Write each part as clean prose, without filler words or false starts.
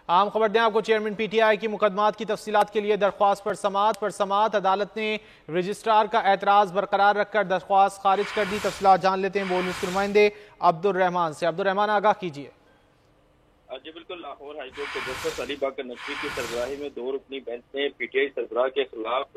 आम खबर दें आपको, चेयरमैन पीटीआई की मुकदमात की तफसीलात के लिए दरख्वास्त पर समात अदालत ने रजिस्ट्रार का एतराज बरकरार रखकर दरख्वास्त खारिज कर दी। तफसीलात जान लेते हैं बोल के नुमाइंदे अब्दुल रहमान से। अब्दुल रहमान, आगाह कीजिए। जी बिल्कुल, लाहौर हाईकोर्ट के जस्टिस अली बाकर नकवी की सरबराही में 2 रुकनी बेंच ने पीटीआई सरबराह के खिलाफ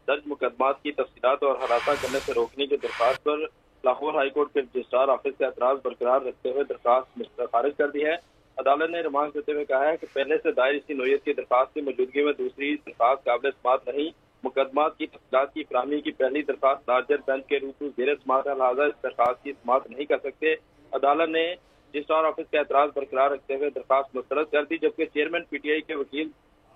दर्ज मुकदमात की तफसीलात और हरासा करने से रोकने की दरख्वास्त पर लाहौर हाईकोर्ट के रजिस्ट्रार ऑफिस का एतराज बरकरार रखते हुए दरख्वास्त खारिज कर दी है। अदालत ने रिमांड देते हुए कहा है कि पहले से दायर इसी नोयत की दरख्वास्त की मौजूदगी में दूसरी दरख्वास्त काबिल समात नहीं। मुकदमात की तफसीलात की फराहमी की पहली दरख्वास्त लार्जर बेंच के रूप में जेर समात है, लिहाजा इस दरख्वास्त की समात नहीं कर सकते। अदालत ने रजिस्ट्रार ऑफिस का एतराज बरकरार रखते हुए दरख्वास्त मुस्तरद कर दी, जबकि चेयरमैन पीटीआई के वकील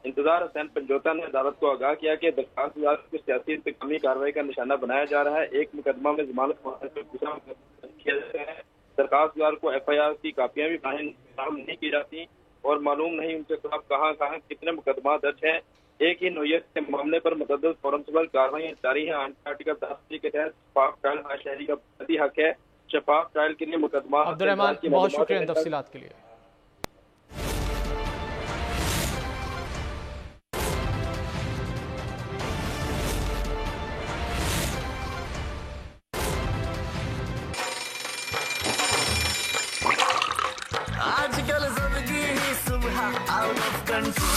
इंतजार हुसैन पंजोता ने अदालत को आगाह किया कि दरख्वास्त को सियासी इंतकामी कार्रवाई का निशाना बनाया जा रहा है। एक मुकदमा में जमानत किया जाता है, दरखास्तगार को FIR की कापियां भी फराहम नहीं की जाती और मालूम नहीं उनके खिलाफ कहाँ कहाँ कितने मुकदमा दर्ज है। एक ही नोयत के मामले पर मुतअद्दिद फॉरेंसिक कार्रवाई जारी है। आर्टिकल 10 के तहत शफाफ ट्रायल शहरी का बुनियादी हक है। शफाफ ट्रायल के लिए मुकदमा अब्दुल रहमान, बहुत शुक्रिया इन तफसीलात के लिए। आजकल जिंदगी ही सुबह आउट ऑफ कंट्रोल।